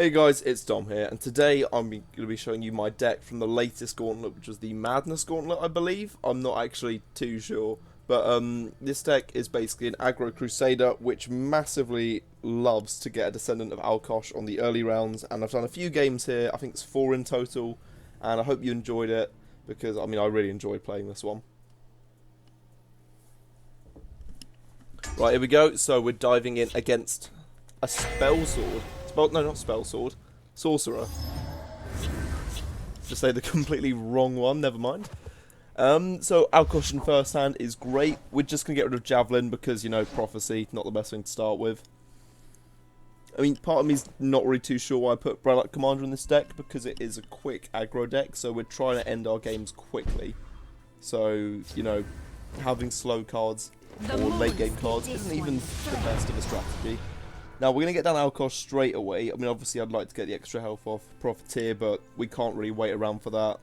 Hey guys, it's Dom here, and today I'm going to be showing you my deck from the latest Gauntlet, which was the Madness Gauntlet, I believe. I'm not actually too sure, but this deck is basically an aggro Crusader, which massively loves to get a Descendant of Alkosh on the early rounds, and I've done a few games here. I think it's 4 in total, and I hope you enjoyed it, because, I mean, I really enjoyed playing this one. Right, here we go. So we're diving in against a Spell Sword. No, not Spell Sword. Sorcerer. Just say the completely wrong one, never mind. So Alkosh in first hand is great. We're just going to get rid of Javelin because, you know, Prophecy, not the best thing to start with. I mean, part of me's not really too sure why I put Gauntlet Commander in this deck, because it is a quick aggro deck, so we're trying to end our games quickly. So, you know, having slow cards or late game cards isn't even the best of a strategy. Now, we're going to get down Alkosh straight away. I mean, obviously, I'd like to get the extra health off Profiteer, but we can't really wait around for that.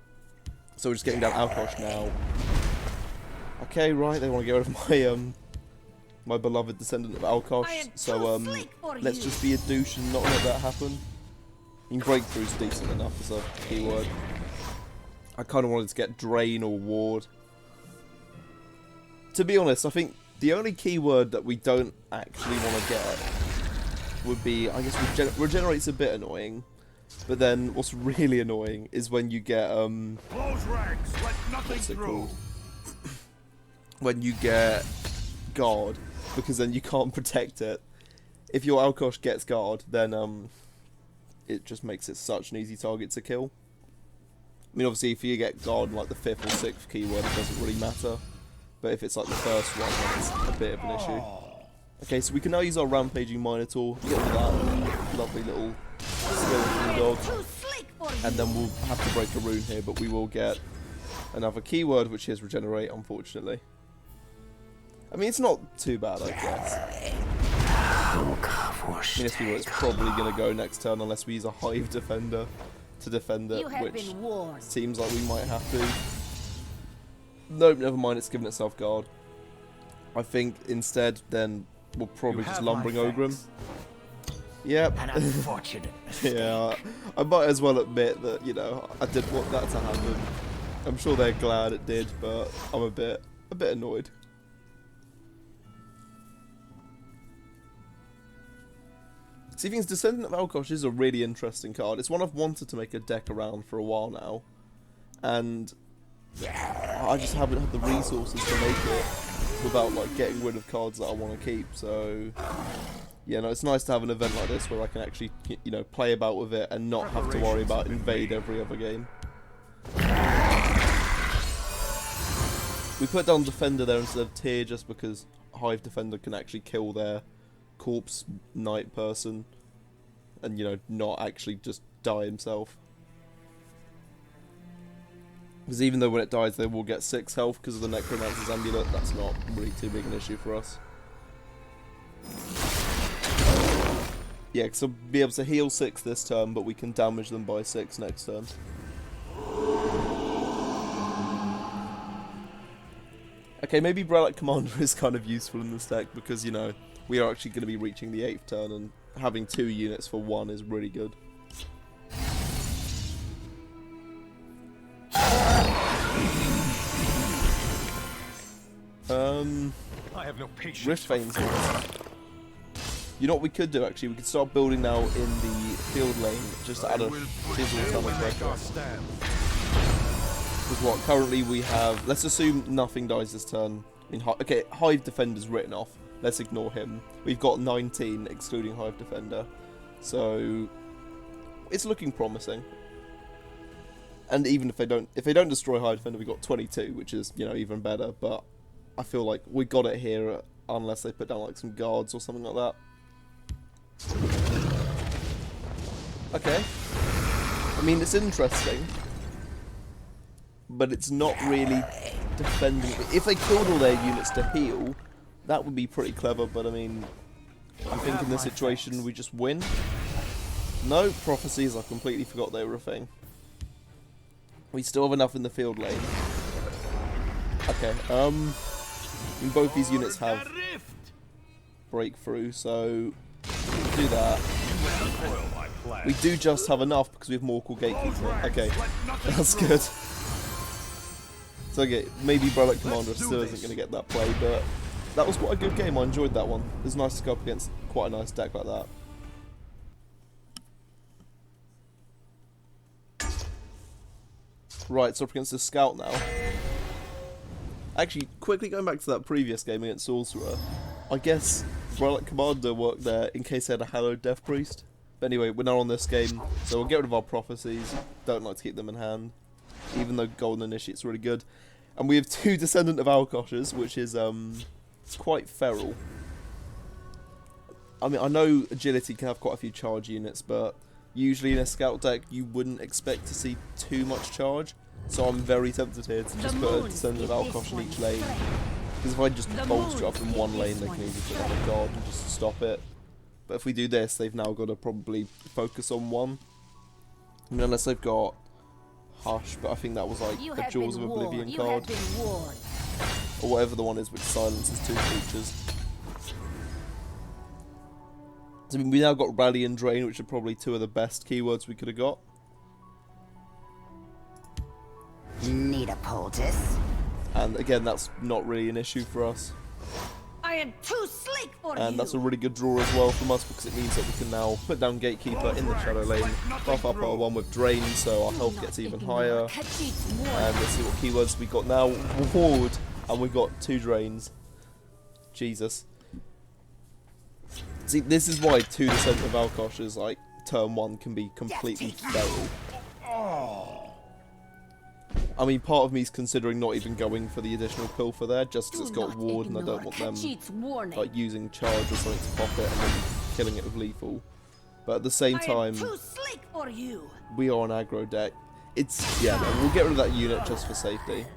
So we're just getting down Alkosh now. Okay, right, they want to get rid of my my beloved Descendant of Alkosh. So let's just be a douche and not let that happen. I mean, Breakthrough's decent enough as a keyword. I kind of wanted to get Drain or Ward. To be honest, I think the only keyword that we don't actually want to get would be, I guess, Regenerate's a bit annoying, but then what's really annoying is when you get what's it called? When you get Guard, because then you can't protect it. If your Alkosh gets Guard, then it just makes it such an easy target to kill. I mean, obviously, if you get Guard like the 5th or 6th keyword, it doesn't really matter. But if it's like the first one, then it's a bit of an issue. Okay, so we can now use our Rampaging Minotaur, get rid of that lovely little skeleton dog, and then we'll have to break a rune here, but we will get another keyword, which is Regenerate, unfortunately. I mean, it's not too bad, I guess. I mean, it's probably going to go next turn unless we use a Hive Defender to defend it, which seems like we might have to. Nope, never mind, it's given itself Guard. I think instead, then we'll probably just Lumbering Ogre him. Yep. An unfortunate mistake. Yeah, I might as well admit that, you know, I didn't want that to happen. I'm sure they're glad it did, but I'm a bit annoyed. See, things Descendant of Alkosh is a really interesting card. It's one I've wanted to make a deck around for a while now, and I just haven't had the resources to make it without like getting rid of cards that I want to keep. So yeah, no, it's nice to have an event like this where I can actually, you know, play about with it and not have to worry about invade every other game. We put down Defender there instead of Tier just because Hive Defender can actually kill their corpse knight person and, you know, not actually just die himself. Because even though when it dies they will get 6 health because of the Necromancer's Amulet, that's not really too big an issue for us. Yeah, because I'll be able to heal 6 this turn, but we can damage them by 6 next turn. Okay, maybe Gauntlet Commander is kind of useful in this deck because, you know, we are actually going to be reaching the 8th turn, and having 2 units for 1 is really good. I have no patience. Rift Veins. You know what we could do actually? We could start building now in the field lane, just to add a chisel ton of pressure. Because what, currently we have, let's assume nothing dies this turn. I mean, okay, Hive Defender's written off. Let's ignore him. We've got 19, excluding Hive Defender. So it's looking promising. And even if they don't destroy Hive Defender, we've got 22, which is, you know, even better. But I feel like we got it here unless they put down like some guards or something like that. Okay. I mean, it's interesting, but it's not really defending. If they killed all their units to heal, that would be pretty clever, but I mean, I think in this situation we just win. No, Prophecies, I completely forgot they were a thing. We still have enough in the field lane. Okay, and both these units have breakthrough, so we'll do that. We do just have enough because we have more cool gatekeeper. Okay, that's good. So okay, maybe Gauntlet Commander still isn't going to get that play, but that was quite a good game. I enjoyed that one. It was nice to go up against quite a nice deck like that. Right, so up against the Scout now. Actually, quickly going back to that previous game against Sorcerer, I guess Gauntlet Commander worked there in case they had a Hallowed Death Priest. But anyway, we're now on this game, so we'll get rid of our Prophecies. Don't like to keep them in hand, even though Golden Initiate's really good. And we have 2 Descendant of Alkosh's, which is quite feral. I mean, I know Agility can have quite a few charge units, but usually in a Scout deck you wouldn't expect to see too much charge. So I'm very tempted here to just put a Descendant of Alkosh in each lane. Because if I just bolster up in one lane, they can easily put on a guard and just stop it. But if we do this, they've now got to probably focus on one. I mean, unless they've got Hush, but I think that was like a Jaws of Oblivion card. Or whatever the one is which silences 2 creatures. So I mean, we now got Rally and Drain, which are probably 2 of the best keywords we could have got. Need a poultice? And again, that's not really an issue for us. I am too sleek for you. And that's a really good draw as well from us because it means that we can now put down Gatekeeper in the Shadow lane, buff up our one with Drain so our health gets even higher. And let's see what keywords we got now. Ward, and we got 2 Drains. Jesus. See, this is why 2 Descent of Alkosh is like turn 1 can be completely feral. I mean, part of me is considering not even going for the additional Pilfer there, just because it's got Ward and I don't want them like using Charge or something to pop it and then killing it with Lethal. But at the same time, we are an aggro deck. It's, yeah, no, we'll get rid of that unit just for safety.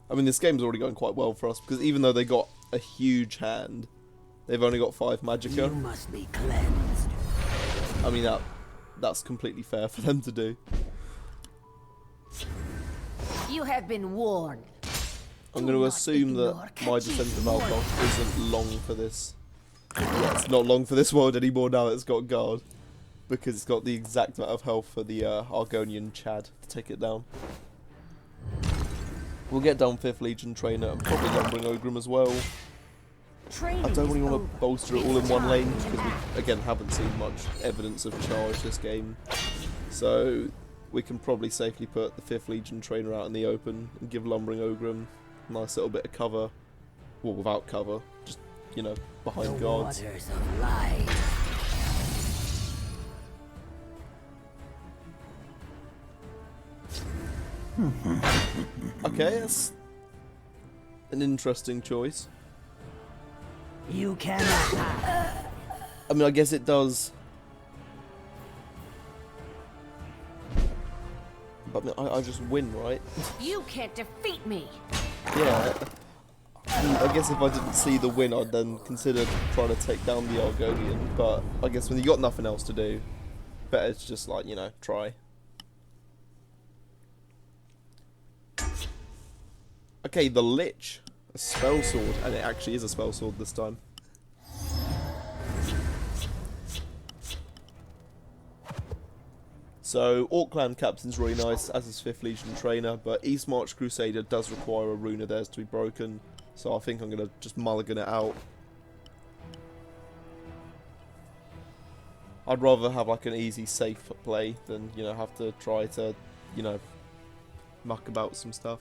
I mean, this game's already going quite well for us, because even though they got a huge hand, they've only got 5 Magicka. You must be cleansed. I mean, that's completely fair for them to do. You have been warned. I'm going to assume that my Descent of Alkosh isn't long for this. Yeah, it's not long for this world anymore now that it's got Guard. Because it's got the exact amount of health for the Argonian Chad to take it down. We'll get down 5th Legion Trainer and probably Lumbering Ogrim as well. I don't really want to bolster it all in one lane because we, again, haven't seen much evidence of charge this game. So we can probably safely put the 5th Legion Trainer out in the open and give Lumbering Ogrim a nice little bit of cover. Well, without cover, just, you know, behind guards. Waters of life. Okay, that's an interesting choice. You cannot. I mean, I guess it does. But I mean, I just win, right? You can't defeat me. Yeah. I guess if I didn't see the win, I'd then consider trying to take down the Argonian. But I guess when you got nothing else to do, better to just, like, you know, try. Okay, the Lich. A spell sword, and it actually is a spell sword this time. So, Orc Clan Captain's really nice, as is 5th Legion Trainer, but East March Crusader does require a rune of theirs to be broken, so I think I'm going to just mulligan it out. I'd rather have like an easy, safe play than, you know, have to try to, you know, muck about some stuff.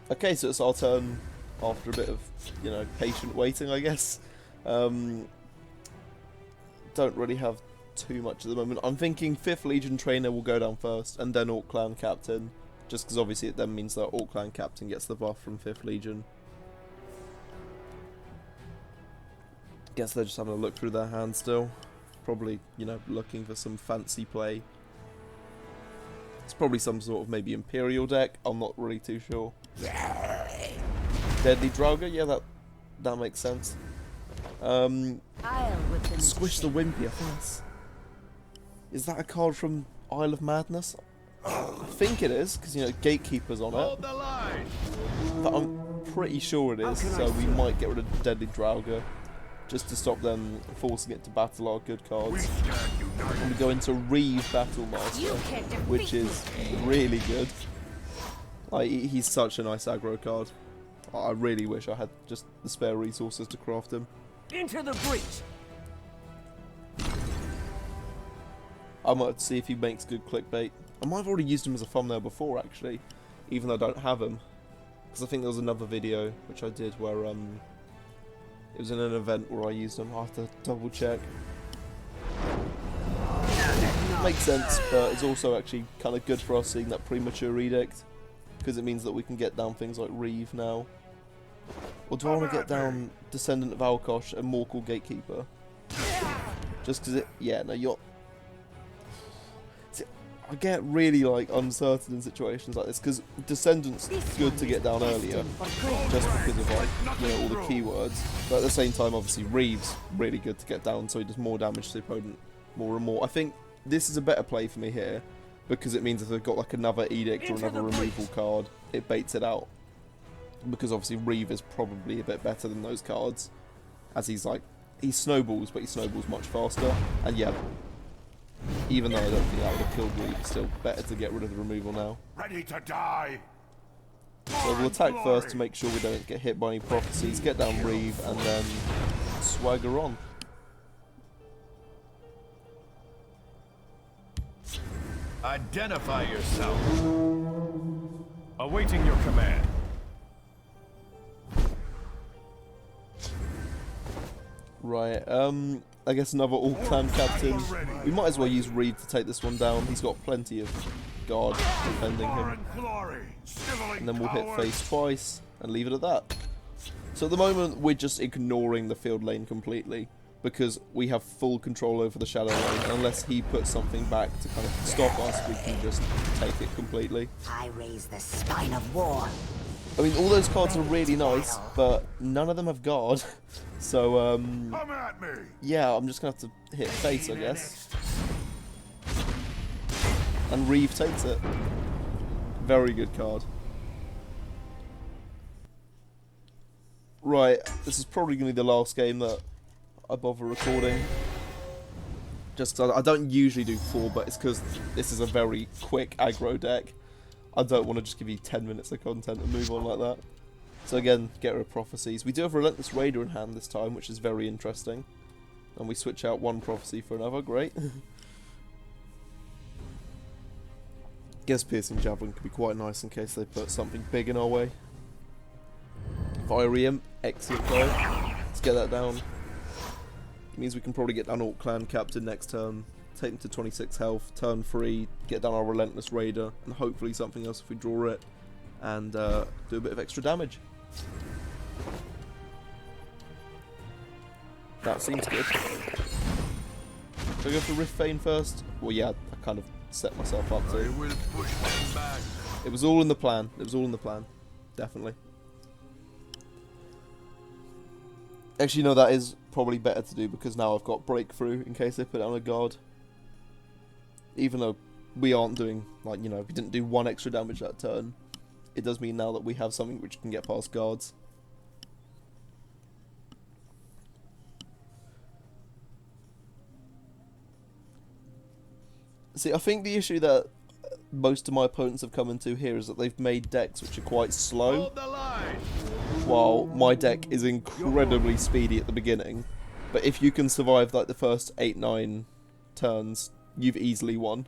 Okay, so it's our turn after a bit of, you know, patient waiting, I guess. Don't really have too much at the moment. I'm thinking 5th Legion Trainer will go down first, and then Orc Clan Captain. Just because obviously it then means that Orc Clan Captain gets the buff from 5th Legion. Guess they're just having a look through their hand still. Probably, you know, looking for some fancy play. It's probably some sort of maybe Imperial deck. I'm not really too sure. Deadly Draugr, yeah, that makes sense. Squish the Wimpy, I think that's... Is that a card from Isle of Madness? I think it is, because, you know, Gatekeeper's on it. But I'm pretty sure it is, so we might get rid of Deadly Draugr, just to stop them forcing it to battle our good cards. And we go into Reeve Battlemaster, which is really good. Like, he's such a nice aggro card. I really wish I had just the spare resources to craft him. Into the breach. I might see if he makes good clickbait. I might have already used him as a thumbnail before, actually, even though I don't have him. Because I think there was another video which I did where it was in an event where I used him. I'll have to double check. Makes sense, but it's also actually kind of good for us seeing that premature edict, because it means that we can get down things like Reeve now. Or do I want to get down Descendant of Alkosh and Morkel Gatekeeper? Just because it... Yeah, no, you're... See, I get really, like, uncertain in situations like this, because Descendant's good to get down earlier, just because of, like, you know, all the keywords. But at the same time, obviously, Reeve's really good to get down, so he does more damage to the opponent more and more. I think this is a better play for me here, because it means if they've got, like, another Edict or another removal card, it baits it out. Because obviously Reeve is probably a bit better than those cards, as he's like, he snowballs, but he snowballs much faster. And yeah, even though I don't think that would have killed Reeve, it's still better to get rid of the removal now. Ready to die. So we'll attack first to make sure we don't get hit by any prophecies, get down Reeve, and then swagger on. Identify yourself. Awaiting your command. Right, I guess another all-clan captain. We might as well use Reeve to take this one down. He's got plenty of guard defending him. And then we'll hit face twice and leave it at that. So at the moment, we're just ignoring the field lane completely, because we have full control over the shadow lane. And unless he puts something back to kind of stop us, we can just take it completely. I raise the spine of war. I mean, all those cards are really nice, but none of them have guard. So, Come at me. yeah, I'm just going to have to hit face, I guess. And Reeve takes it. Very good card. Right, this is probably going to be the last game that I bother recording. Just 'cause I don't usually do 4, but it's because this is a very quick aggro deck. I don't want to just give you 10 minutes of content and move on like that. So again, get rid of prophecies. We do have Relentless Raider in hand this time, which is very interesting. And we switch out one prophecy for another, great. Guess Piercing Javelin could be quite nice in case they put something big in our way. Fiery Imp, excellent card. Let's get that down. It means we can probably get down Orc Clan Captain next turn, take them to 26 health, turn 3, get down our Relentless Raider, and hopefully something else if we draw it, and do a bit of extra damage. That seems good. Should I go for Rift Vein first? Well, yeah, I kind of set myself up to. It was all in the plan. It was all in the plan. Definitely. Actually, no, that is probably better to do because now I've got Breakthrough in case they put it on a guard. Even though we aren't doing, like, you know, we didn't do 1 extra damage that turn, it does mean now that we have something which can get past guards. See, I think the issue that most of my opponents have come into here is that they've made decks which are quite slow, while my deck is incredibly speedy at the beginning. But if you can survive like the first 8-9 turns, you've easily won.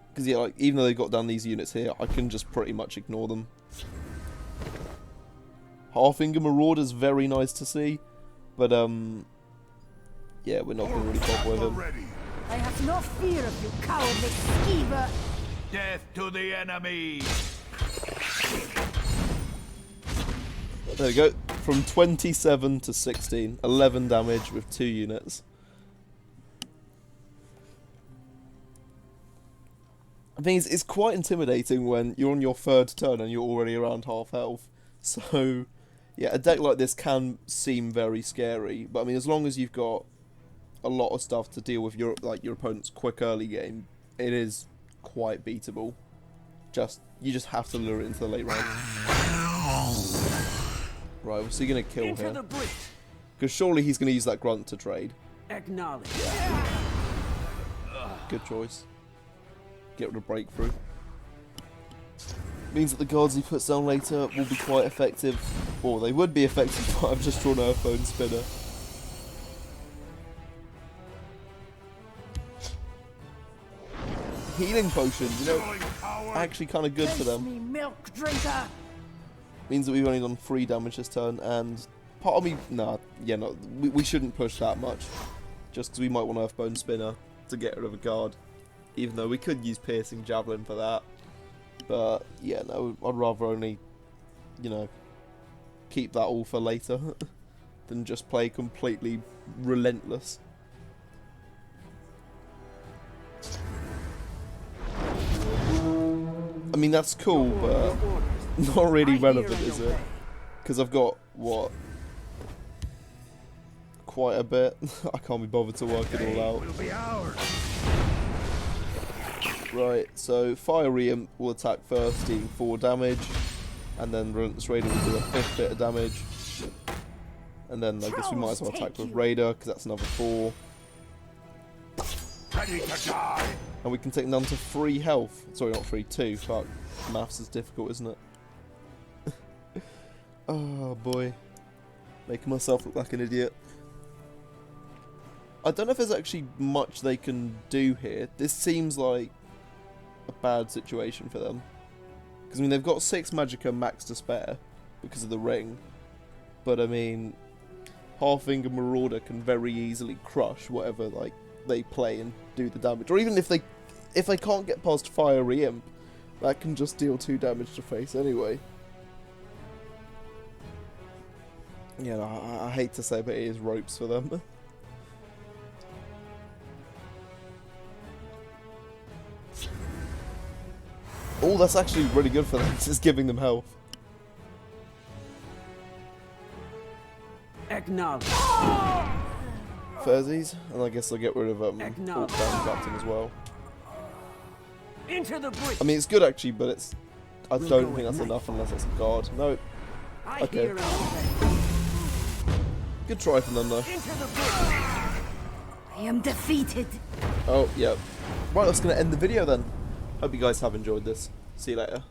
Because yeah, like, even though they got down these units here, I can just pretty much ignore them. Halfinger Marauder's very nice to see, but yeah, we're not going to really bother with him. I have no fear of you, cowardly skeever. Death to the enemy. There we go. From 27 to 16, 11 damage with 2 units. I think it's quite intimidating when you're on your third turn and you're already around half health. So, yeah, a deck like this can seem very scary. But I mean, as long as you've got a lot of stuff to deal with your opponent's quick early game, it is quite beatable. You just have to lure it into the late round. Right, what's he gonna kill here? Because surely he's gonna use that grunt to trade. Acknowledge. Good choice. Get rid of breakthrough. Means that the guards he puts down later will be quite effective. Or they would be effective, but I've just drawn Earthbone Spinner. Healing potion, you know, actually kind of good for them. Me milk drinker. Means that we've only done 3 damage this turn, and part of me, we shouldn't push that much. Just because we might want Earthbone Spinner to get rid of a guard. Even though we could use Piercing Javelin for that. But, yeah, no, I'd rather only, you know, keep that all for later than just play completely relentless. I mean, that's cool, but not really relevant, is it? Because I've got, what? Quite a bit. I can't be bothered to work it all out. Right, so Fiery Imp will attack first, dealing 4 damage. And then Relentless Raider will do a 5th bit of damage. And then I guess we might as well attack with Raider, because that's another 4. Ready to die. And we can take none to 3 health. Sorry, not 3, 2. Fuck. Maths is difficult, isn't it? Oh, boy. Making myself look like an idiot. I don't know if there's actually much they can do here. This seems like a bad situation for them. Because, I mean, they've got 6 Magicka max to spare because of the ring. But, I mean, Halfling and Marauder can very easily crush whatever, like, they play and do the damage. Or even if they can't get past Fiery Imp, that can just deal 2 damage to face anyway. Yeah, I hate to say, but it is ropes for them. Oh, that's actually really good for them. It's giving them health. Acknowledge. Furzies, and I guess I'll get rid of alt damage acting as well. Into the breach. I mean, it's good actually, but it's. I don't think that's enough unless it's a guard. No. Okay. Good try from them though. I am defeated. Oh, yeah. Right, that's going to end the video then. Hope you guys have enjoyed this. See you later.